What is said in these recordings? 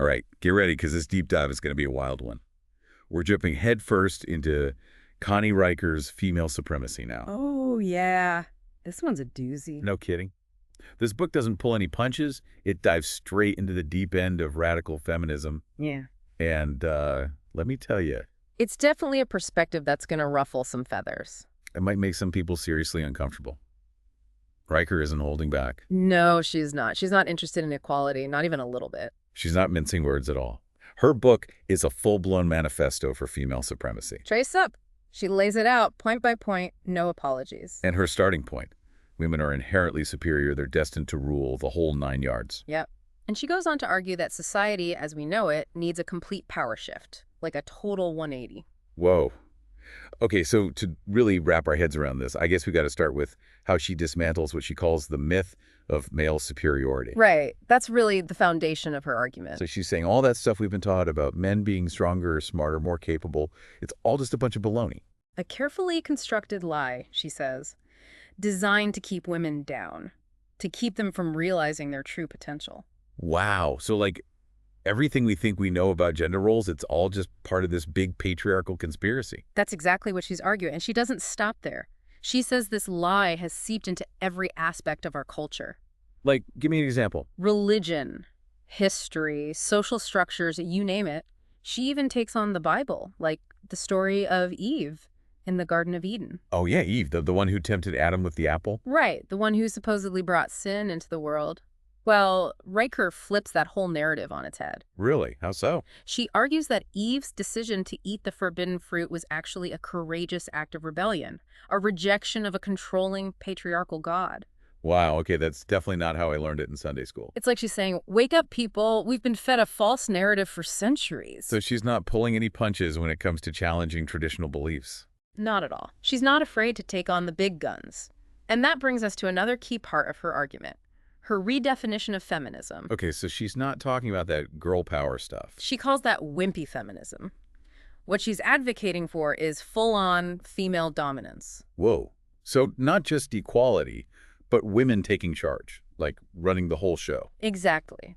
All right, get ready because this deep dive is going to be a wild one. We're jumping headfirst into Connie Riker's Female Supremacy Now. Oh, yeah. This one's a doozy. No kidding. This book doesn't pull any punches. It dives straight into the deep end of radical feminism. Yeah. And let me tell you, It's definitely a perspective that's going to ruffle some feathers. it might make some people seriously uncomfortable. Riker isn't holding back. No, she's not. She's not interested in equality, not even a little bit. She's not mincing words at all. Her book is a full-blown manifesto for female supremacy. Trace up. She lays it out point by point, no apologies. And her starting point, women are inherently superior. They're destined to rule the whole 9 yards. Yep. And she goes on to argue that society, as we know it, needs a complete power shift, like a total 180. Whoa. Okay, so to really wrap our heads around this, I guess we got to start with how she dismantles what she calls the myth of male superiority. Right. That's really the foundation of her argument. So she's saying all that stuff we've been taught about men being stronger, smarter, more capable, it's all just a bunch of baloney. A carefully constructed lie, she says, designed to keep women down, to keep them from realizing their true potential. Wow. So like everything we think we know about gender roles, it's all just part of this big patriarchal conspiracy. That's exactly what she's arguing, and she doesn't stop there. She says this lie has seeped into every aspect of our culture. Like, give me an example. Religion, history, social structures, you name it. She even takes on the Bible, like the story of Eve in the Garden of Eden. Oh yeah, Eve, the one who tempted Adam with the apple? Right, the one who supposedly brought sin into the world. Well, Riker flips that whole narrative on its head. Really? How so? She argues that Eve's decision to eat the forbidden fruit was actually a courageous act of rebellion, a rejection of a controlling patriarchal God. Wow, okay, that's definitely not how I learned it in Sunday school. It's like she's saying, wake up, people. We've been fed a false narrative for centuries. So she's not pulling any punches when it comes to challenging traditional beliefs. Not at all. She's not afraid to take on the big guns. And that brings us to another key part of her argument, her redefinition of feminism. Okay, so she's not talking about that girl power stuff. She calls that wimpy feminism. What she's advocating for is full-on female dominance. Whoa. So not just equality, but women taking charge, like running the whole show. Exactly.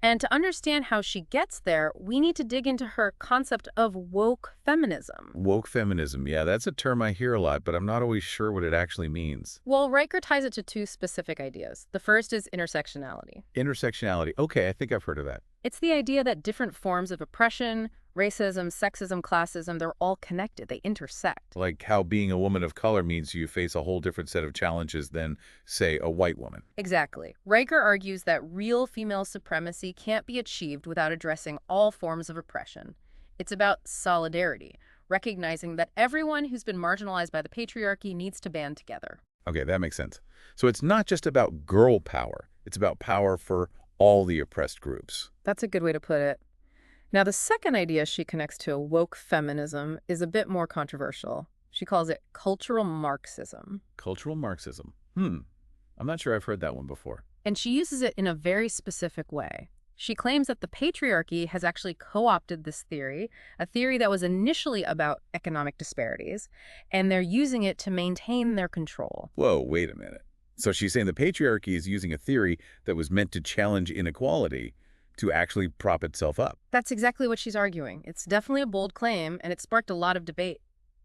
And to understand how she gets there, we need to dig into her concept of woke feminism. Woke feminism, yeah, that's a term I hear a lot, but I'm not always sure what it actually means. Well, Riker ties it to two specific ideas. The first is intersectionality. Intersectionality, okay, I think I've heard of that. It's the idea that different forms of oppression, racism, sexism, classism, they're all connected. They intersect. Like how being a woman of color means you face a whole different set of challenges than, say, a white woman. Exactly. Riker argues that real female supremacy can't be achieved without addressing all forms of oppression. It's about solidarity, recognizing that everyone who's been marginalized by the patriarchy needs to band together. Okay, that makes sense. So it's not just about girl power. It's about power for all the oppressed groups. That's a good way to put it. Now, the second idea she connects to woke feminism is a bit more controversial. She calls it cultural Marxism. Cultural Marxism. I'm not sure I've heard that one before. And she uses it in a very specific way. She claims that the patriarchy has actually co-opted this theory, a theory that was initially about economic disparities, and they're using it to maintain their control. Whoa, wait a minute. So she's saying the patriarchy is using a theory that was meant to challenge inequality to actually prop itself up. That's exactly what she's arguing. It's definitely a bold claim, and it sparked a lot of debate.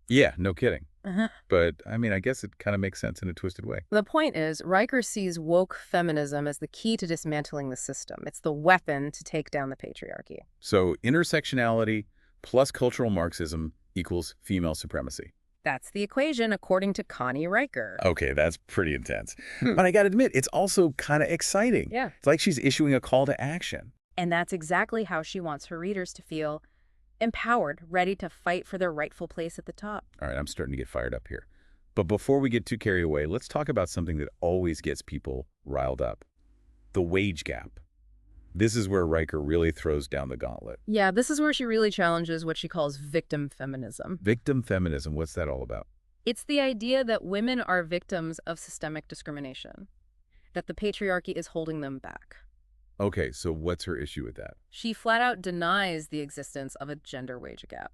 Yeah, no kidding. Uh-huh. But, I mean, I guess it kind of makes sense in a twisted way. The point is, Riker sees woke feminism as the key to dismantling the system. It's the weapon to take down the patriarchy. So intersectionality plus cultural Marxism equals female supremacy. That's the equation, according to Connie Riker. Okay, that's pretty intense. But I got to admit, it's also kind of exciting. Yeah. It's like she's issuing a call to action. And that's exactly how she wants her readers to feel: empowered, ready to fight for their rightful place at the top. All right, I'm starting to get fired up here. But before we get too carried away, let's talk about something that always gets people riled up: the wage gap. This is where Riker really throws down the gauntlet. Yeah, this is where she really challenges what she calls victim feminism. Victim feminism, what's that all about? It's the idea that women are victims of systemic discrimination, that the patriarchy is holding them back. Okay, so what's her issue with that? She flat out denies the existence of a gender wage gap,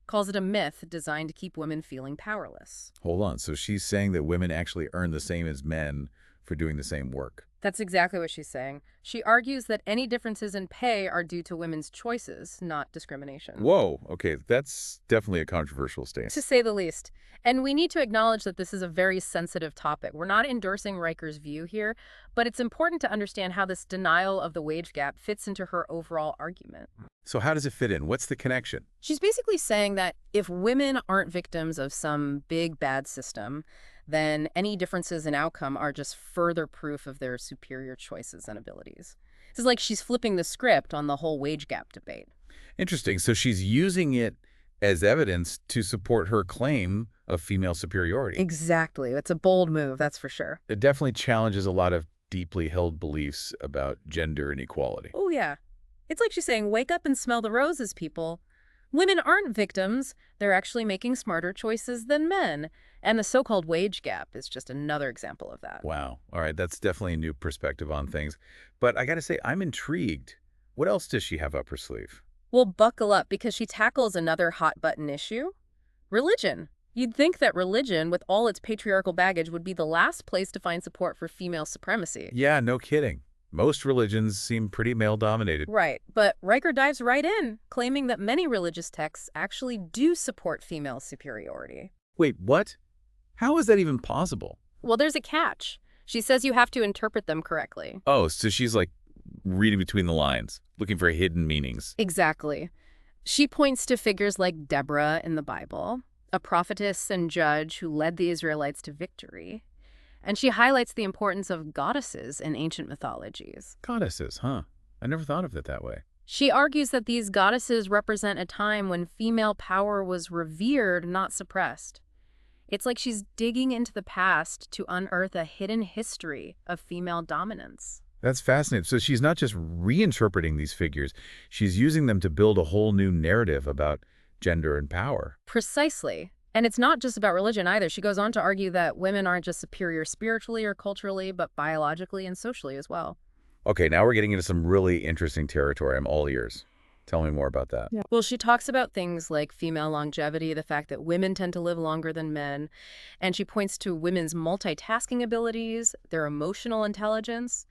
calls it a myth designed to keep women feeling powerless. Hold on, so she's saying that women actually earn the same as men for doing the same work. That's exactly what she's saying. She argues that any differences in pay are due to women's choices, not discrimination. Whoa, okay, that's definitely a controversial To stance. say the least. And we need to acknowledge that this is a very sensitive topic. We're not endorsing Riker's view here, but it's important to understand how this denial of the wage gap fits into her overall argument. So how does it fit in? What's the connection? She's basically saying that if women aren't victims of some big bad system, then any differences in outcome are just further proof of their superior choices and abilities. This is like she's flipping the script on the whole wage gap debate. Interesting. So she's using it as evidence to support her claim of female superiority. Exactly. It's a bold move, that's for sure. It definitely challenges a lot of deeply held beliefs about gender inequality. Oh, yeah. It's like she's saying, wake up and smell the roses, people. Women aren't victims. They're actually making smarter choices than men. And the so-called wage gap is just another example of that. Wow. All right, that's definitely a new perspective on things. But I got to say, I'm intrigued. What else does she have up her sleeve? Well, buckle up because she tackles another hot-button issue. Religion. You'd think that religion, with all its patriarchal baggage, would be the last place to find support for female supremacy. Yeah, no kidding. Most religions seem pretty male-dominated. Right, but Riker dives right in, claiming that many religious texts actually do support female superiority. Wait, what? How is that even possible? Well, there's a catch. She says you have to interpret them correctly. Oh, so she's like reading between the lines, looking for hidden meanings. Exactly. She points to figures like Deborah in the Bible, a prophetess and judge who led the Israelites to victory. And she highlights the importance of goddesses in ancient mythologies. Goddesses, huh? I never thought of it that way. She argues that these goddesses represent a time when female power was revered, not suppressed. It's like she's digging into the past to unearth a hidden history of female dominance. That's fascinating. So she's not just reinterpreting these figures, she's using them to build a whole new narrative about gender and power. Precisely. And it's not just about religion either. She goes on to argue that women aren't just superior spiritually or culturally, but biologically and socially as well. Okay, now we're getting into some really interesting territory. I'm all ears. Tell me more about that. Yeah. Well, she talks about things like female longevity, the fact that women tend to live longer than men, and she points to women's multitasking abilities, their emotional intelligence.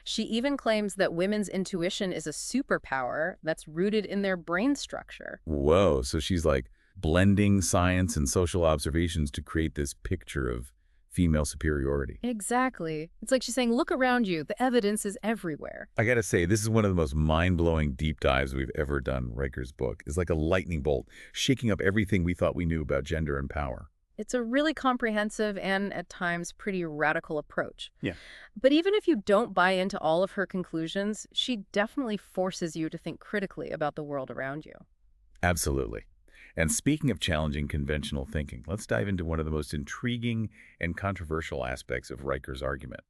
She even claims that women's intuition is a superpower that's rooted in their brain structure. Whoa, so she's like blending science and social observations to create this picture of female superiority. Exactly. It's like she's saying, look around you. The evidence is everywhere. I gotta say, this is one of the most mind-blowing deep dives we've ever done. Riker's book is like a lightning bolt, shaking up everything we thought we knew about gender and power. It's a really comprehensive and, at times, pretty radical approach. Yeah. But even if you don't buy into all of her conclusions, she definitely forces you to think critically about the world around you. Absolutely. And speaking of challenging conventional thinking, let's dive into one of the most intriguing and controversial aspects of Riker's argument,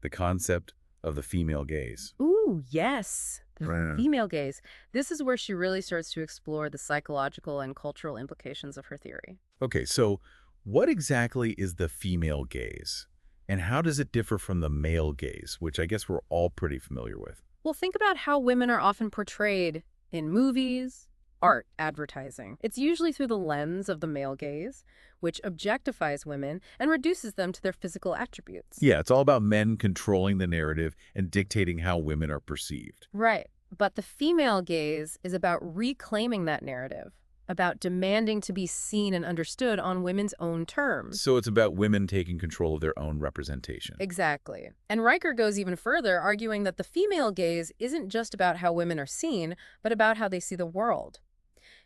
the concept of the female gaze. Ooh, yes. The Right. female gaze. This is where she really starts to explore the psychological and cultural implications of her theory. Okay, so what exactly is the female gaze? And how does it differ from the male gaze, which I guess we're all pretty familiar with? Well, think about how women are often portrayed in movies, art, advertising. It's usually through the lens of the male gaze, which objectifies women and reduces them to their physical attributes. Yeah, it's all about men controlling the narrative and dictating how women are perceived. Right. But the female gaze is about reclaiming that narrative, about demanding to be seen and understood on women's own terms. So it's about women taking control of their own representation. Exactly. And Riker goes even further, arguing that the female gaze isn't just about how women are seen, but about how they see the world.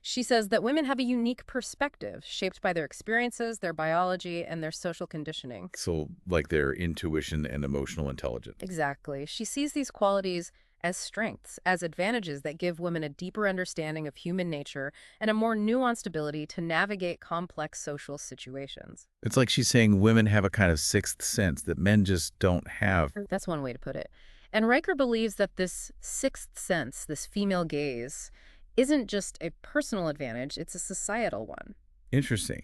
She says that women have a unique perspective shaped by their experiences, their biology, and their social conditioning. So like their intuition and emotional intelligence. Exactly. She sees these qualities as strengths, as advantages that give women a deeper understanding of human nature and a more nuanced ability to navigate complex social situations. It's like she's saying women have a kind of sixth sense that men just don't have. That's one way to put it. And Riker believes that this sixth sense, this female gaze, isn't just a personal advantage, it's a societal one. Interesting.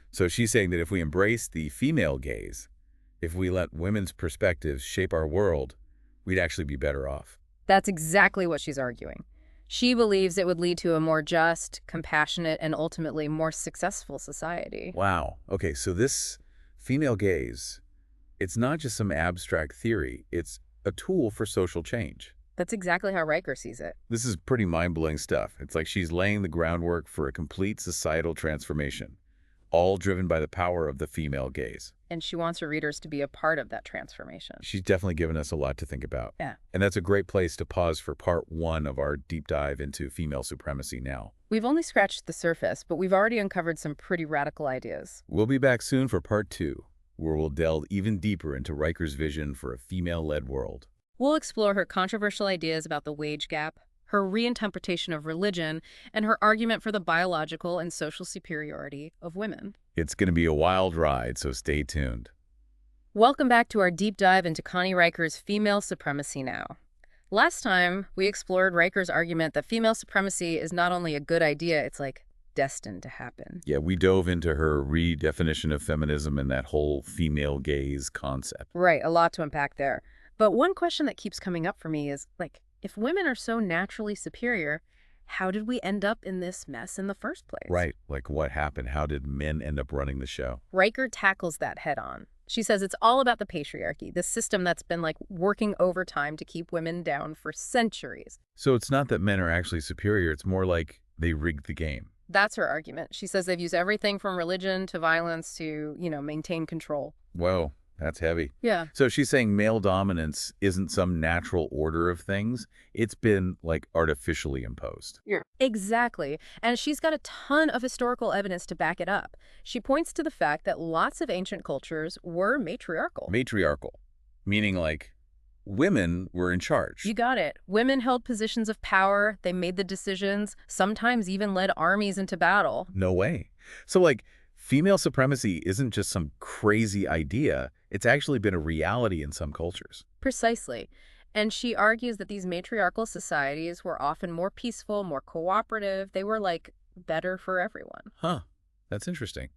So she's saying that if we embrace the female gaze, if we let women's perspectives shape our world, we'd actually be better off. That's exactly what she's arguing. She believes it would lead to a more just, compassionate, and ultimately more successful society. Wow. Okay, so this female gaze, It's not just some abstract theory. It's a tool for social change. That's exactly how Riker sees it. This is pretty mind-blowing stuff. It's like she's laying the groundwork for a complete societal transformation, all driven by the power of the female gaze. And she wants her readers to be a part of that transformation. She's definitely given us a lot to think about. Yeah. And that's a great place to pause for part 1 of our deep dive into female supremacy now. We've only scratched the surface, but we've already uncovered some pretty radical ideas. We'll be back soon for part 2, where we'll delve even deeper into Riker's vision for a female-led world. We'll explore her controversial ideas about the wage gap, her reinterpretation of religion, and her argument for the biological and social superiority of women. It's going to be a wild ride, so stay tuned. Welcome back to our deep dive into Connie Riker's Female Supremacy Now. Last time, we explored Riker's argument that female supremacy is not only a good idea, it's like destined to happen. Yeah, we dove into her redefinition of feminism and that whole female gaze concept. Right, a lot to unpack there. But one question that keeps coming up for me is, like, if women are so naturally superior, how did we end up in this mess in the first place? Right, like what happened? How did men end up running the show? Riker tackles that head on. She says it's all about the patriarchy, this system that's been, like, working overtime to keep women down for centuries. So it's not that men are actually superior, it's more like they rigged the game. That's her argument. She says they've used everything from religion to violence to, maintain control. Whoa, that's heavy. Yeah. So she's saying male dominance isn't some natural order of things. It's been, like, artificially imposed. Yeah. Exactly. And she's got a ton of historical evidence to back it up. She points to the fact that lots of ancient cultures were matriarchal. Matriarchal, meaning, like, women were in charge. You got it. Women held positions of power. They made the decisions, sometimes even led armies into battle. No way. So, like, female supremacy isn't just some crazy idea. It's actually been a reality in some cultures. Precisely. And she argues that these matriarchal societies were often more peaceful, more cooperative. They were, like, better for everyone. Huh. That's interesting.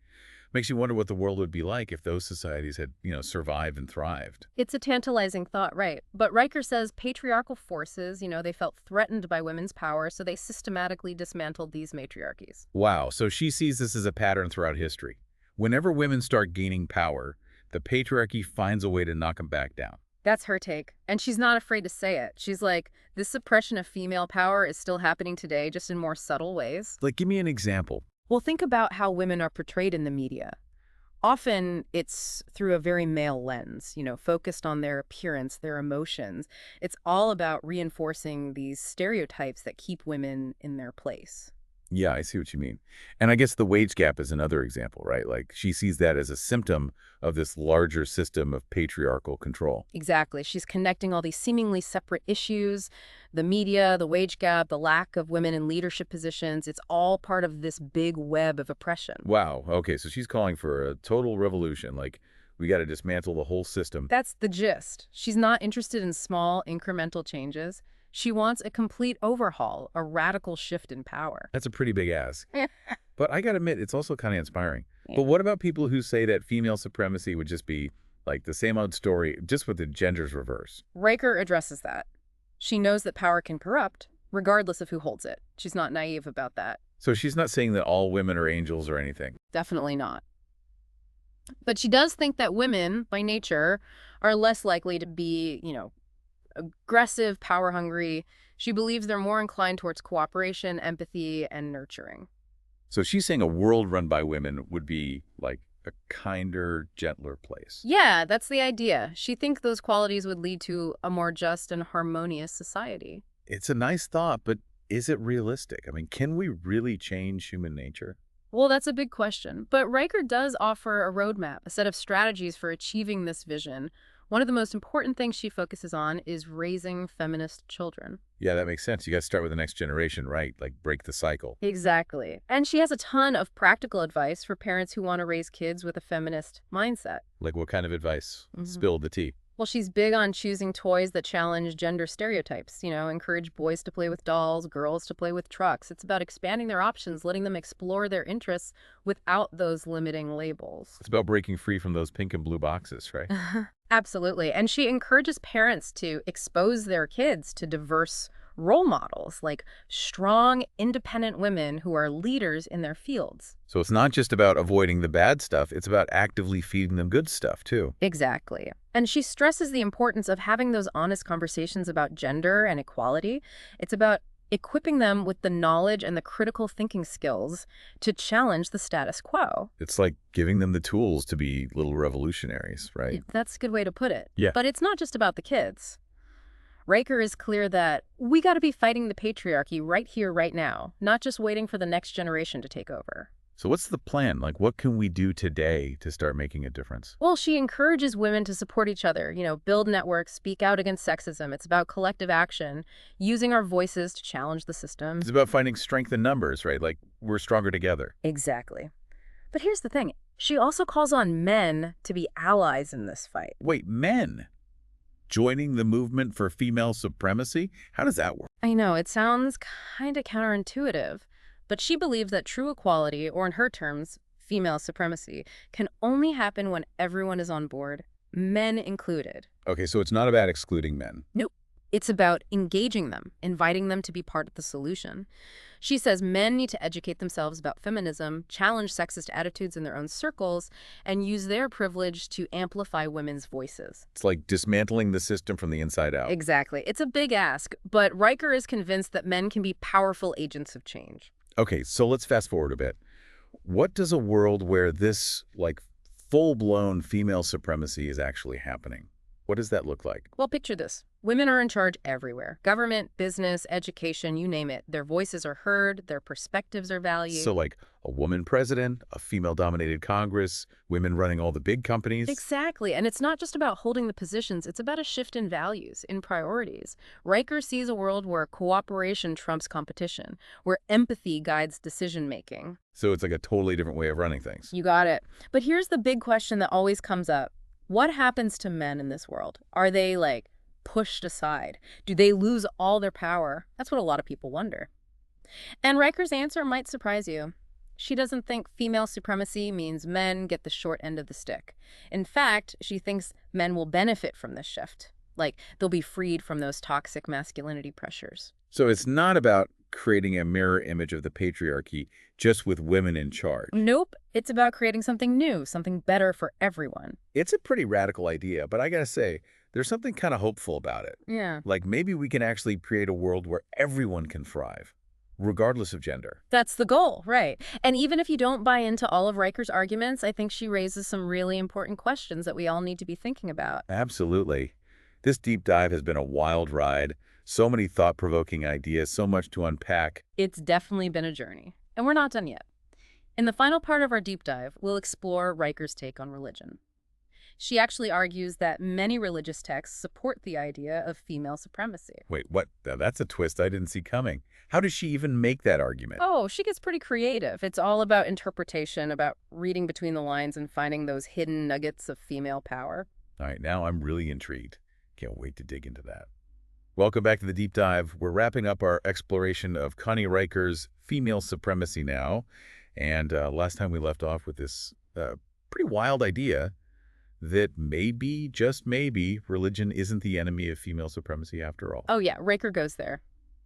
Makes you wonder what the world would be like if those societies had, survived and thrived. It's a tantalizing thought, right? But Riker says patriarchal forces, they felt threatened by women's power, so they systematically dismantled these matriarchies. Wow. So she sees this as a pattern throughout history. Whenever women start gaining power, the patriarchy finds a way to knock them back down. That's her take. And she's not afraid to say it. She's like, this suppression of female power is still happening today, just in more subtle ways. Like, give me an example. Well, think about how women are portrayed in the media. Often it's through a very male lens, focused on their appearance, their emotions. It's all about reinforcing these stereotypes that keep women in their place. Yeah, I see what you mean. And I guess the wage gap is another example, right? Like, she sees that as a symptom of this larger system of patriarchal control. Exactly. She's connecting all these seemingly separate issues, the media, the wage gap, the lack of women in leadership positions. It's all part of this big web of oppression. Wow. Okay, so she's calling for a total revolution. Like, we got to dismantle the whole system. That's the gist. She's not interested in small, incremental changes. She wants a complete overhaul, a radical shift in power. That's a pretty big ask. But I got to admit, it's also kind of inspiring. But what about people who say that female supremacy would just be like the same old story, just with the genders reversed? Riker addresses that. She knows that power can corrupt, regardless of who holds it. She's not naive about that. So she's not saying that all women are angels or anything. Definitely not. But she does think that women, by nature, are less likely to be, aggressive, power-hungry. She believes they're more inclined towards cooperation, empathy, and nurturing. So she's saying a world run by women would be like a kinder, gentler place. Yeah, that's the idea. She thinks those qualities would lead to a more just and harmonious society. It's a nice thought, but is it realistic? I mean, can we really change human nature? Well, that's a big question. But Riker does offer a roadmap, a set of strategies for achieving this vision. One of the most important things she focuses on is raising feminist children. Yeah, that makes sense. You got to start with the next generation, right? Like, break the cycle. Exactly. And she has a ton of practical advice for parents who want to raise kids with a feminist mindset. Like, what kind of advice? Spill the tea. Well, she's big on choosing toys that challenge gender stereotypes, encourage boys to play with dolls, girls to play with trucks. It's about expanding their options, letting them explore their interests without those limiting labels. It's about breaking free from those pink and blue boxes, right? Absolutely. And she encourages parents to expose their kids to diverse role models, like strong, independent women who are leaders in their fields. So it's not just about avoiding the bad stuff, it's about actively feeding them good stuff, too. Exactly. And she stresses the importance of having those honest conversations about gender and equality. It's about equipping them with the knowledge and the critical thinking skills to challenge the status quo. It's like giving them the tools to be little revolutionaries, right? That's a good way to put it. Yeah. But it's not just about the kids. Riker is clear that we got to be fighting the patriarchy right here, right now, not just waiting for the next generation to take over. So what's the plan? Like, what can we do today to start making a difference? Well, she encourages women to support each other, build networks, speak out against sexism. It's about collective action, using our voices to challenge the system. It's about finding strength in numbers, right? Like, we're stronger together. Exactly. But here's the thing. She also calls on men to be allies in this fight. Wait, men joining the movement for female supremacy? How does that work? I know, it sounds kind of counterintuitive, but she believes that true equality, or in her terms, female supremacy, can only happen when everyone is on board, men included. Okay, so it's not about excluding men. Nope. It's about engaging them, inviting them to be part of the solution. She says men need to educate themselves about feminism, challenge sexist attitudes in their own circles, and use their privilege to amplify women's voices. It's like dismantling the system from the inside out. Exactly. It's a big ask, but Riker is convinced that men can be powerful agents of change. Okay, so let's fast forward a bit. What does a world where this, like, full-blown female supremacy is actually happening? What does that look like? Well, picture this. Women are in charge everywhere. Government, business, education, you name it. Their voices are heard, their perspectives are valued. So like a woman president, a female-dominated Congress, women running all the big companies? Exactly. And it's not just about holding the positions. It's about a shift in values, in priorities. Riker sees a world where cooperation trumps competition, where empathy guides decision-making. So it's like a totally different way of running things. You got it. But here's the big question that always comes up. What happens to men in this world? Are they, pushed aside? Do they lose all their power? That's what a lot of people wonder. And Riker's answer might surprise you. She doesn't think female supremacy means men get the short end of the stick. In fact, she thinks men will benefit from this shift. They'll be freed from those toxic masculinity pressures. So it's not about creating a mirror image of the patriarchy just with women in charge. Nope. It's about creating something new, something better for everyone. It's a pretty radical idea, but I gotta say, there's something kind of hopeful about it. Yeah. Like maybe we can actually create a world where everyone can thrive, regardless of gender. That's the goal, right. And even if you don't buy into all of Riker's arguments, I think she raises some really important questions that we all need to be thinking about. Absolutely. This deep dive has been a wild ride. So many thought-provoking ideas, so much to unpack. It's definitely been a journey, and we're not done yet. In the final part of our deep dive, we'll explore Riker's take on religion. She actually argues that many religious texts support the idea of female supremacy. Wait, what? Now, that's a twist I didn't see coming. How does she even make that argument? Oh, she gets pretty creative. It's all about interpretation, about reading between the lines and finding those hidden nuggets of female power. All right, now I'm really intrigued. Can't wait to dig into that. Welcome back to the Deep Dive. We're wrapping up our exploration of Connie Riker's Female Supremacy Now. And last time we left off with this pretty wild idea that maybe, just maybe, religion isn't the enemy of female supremacy after all. Oh yeah, Riker goes there.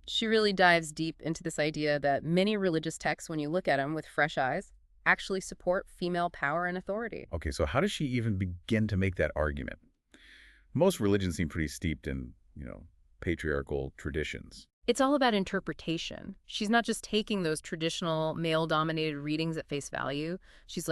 She really dives deep into this idea that many religious texts, when you look at them with fresh eyes, actually support female power and authority. Okay, so how does she even begin to make that argument? Most religions seem pretty steeped in, patriarchal traditions. It's all about interpretation. She's not just taking those traditional male-dominated readings at face value. She's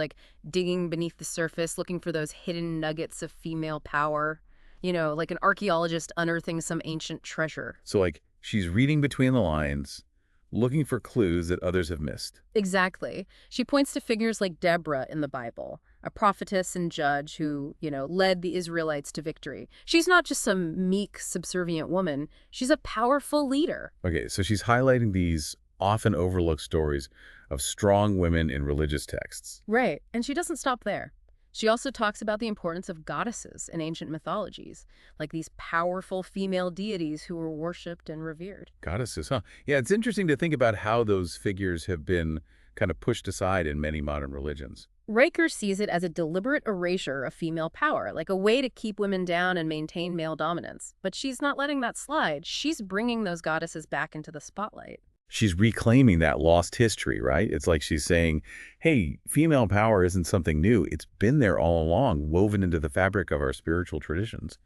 digging beneath the surface, looking for those hidden nuggets of female power, like an archaeologist unearthing some ancient treasure. So she's reading between the lines, looking for clues that others have missed. Exactly. She points to figures like Deborah in the Bible, a prophetess and judge who, led the Israelites to victory. She's not just some meek, subservient woman. She's a powerful leader. Okay, so she's highlighting these often overlooked stories of strong women in religious texts. Right. And she doesn't stop there. She also talks about the importance of goddesses in ancient mythologies, like these powerful female deities who were worshipped and revered. Goddesses, huh? Yeah, it's interesting to think about how those figures have been kind of pushed aside in many modern religions. Riker sees it as a deliberate erasure of female power, like a way to keep women down and maintain male dominance. But she's not letting that slide. She's bringing those goddesses back into the spotlight. She's reclaiming that lost history, right? It's like she's saying, hey, female power isn't something new. It's been there all along, woven into the fabric of our spiritual traditions.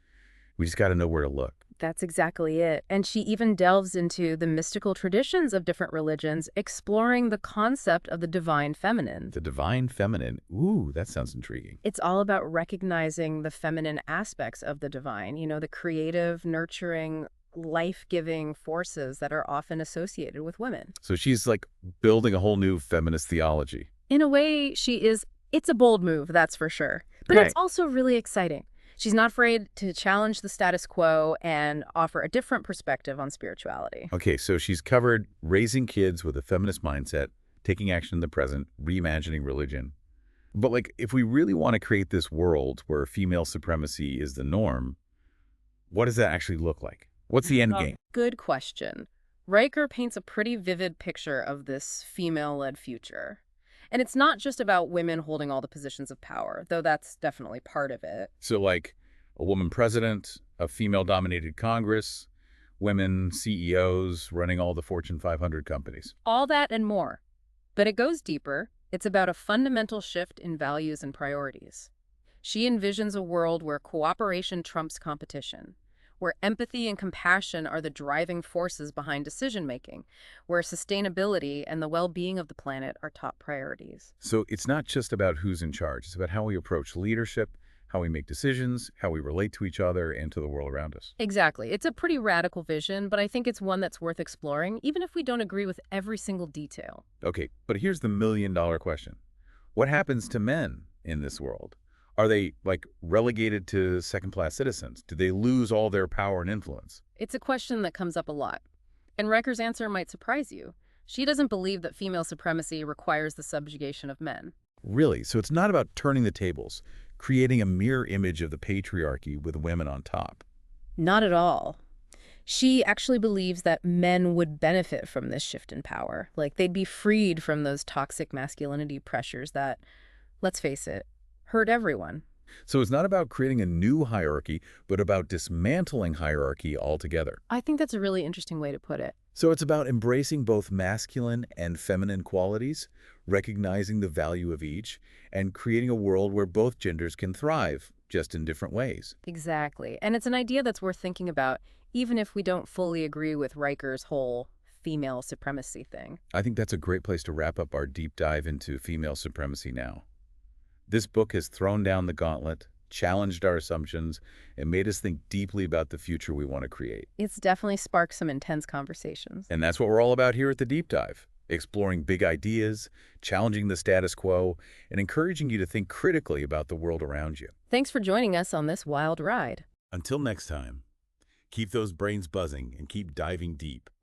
We just got to know where to look. That's exactly it. And she even delves into the mystical traditions of different religions, exploring the concept of the divine feminine. The divine feminine. Ooh, that sounds intriguing. It's all about recognizing the feminine aspects of the divine, the creative, nurturing, life-giving forces that are often associated with women. So she's like building a whole new feminist theology. In a way, it's a bold move, that's for sure. But Right. it's also really exciting. She's not afraid to challenge the status quo and offer a different perspective on spirituality. Okay, so she's covered raising kids with a feminist mindset, taking action in the present, reimagining religion. But if we really want to create this world where female supremacy is the norm, what does that actually look like? What's the end game? Good question. Riker paints a pretty vivid picture of this female-led future. And it's not just about women holding all the positions of power, though that's definitely part of it. So a woman president, a female-dominated Congress, women CEOs running all the Fortune 500 companies. All that and more. But it goes deeper. It's about a fundamental shift in values and priorities. She envisions a world where cooperation trumps competition, where empathy and compassion are the driving forces behind decision-making, where sustainability and the well-being of the planet are top priorities. So it's not just about who's in charge. It's about how we approach leadership, how we make decisions, how we relate to each other and to the world around us. Exactly. It's a pretty radical vision, but I think it's one that's worth exploring, even if we don't agree with every single detail. Okay, but here's the million-dollar question. What happens to men in this world? Are they, relegated to second-class citizens? Do they lose all their power and influence? It's a question that comes up a lot. And Riker's answer might surprise you. She doesn't believe that female supremacy requires the subjugation of men. Really? So it's not about turning the tables, creating a mirror image of the patriarchy with women on top. Not at all. She actually believes that men would benefit from this shift in power. They'd be freed from those toxic masculinity pressures that, let's face it, hurt everyone. So it's not about creating a new hierarchy, but about dismantling hierarchy altogether. I think that's a really interesting way to put it. So it's about embracing both masculine and feminine qualities, recognizing the value of each, and creating a world where both genders can thrive, just in different ways. Exactly. And it's an idea that's worth thinking about, even if we don't fully agree with Riker's whole female supremacy thing. I think that's a great place to wrap up our deep dive into female supremacy now. This book has thrown down the gauntlet, challenged our assumptions, and made us think deeply about the future we want to create. It's definitely sparked some intense conversations. And that's what we're all about here at The Deep Dive, exploring big ideas, challenging the status quo, and encouraging you to think critically about the world around you. Thanks for joining us on this wild ride. Until next time, keep those brains buzzing and keep diving deep.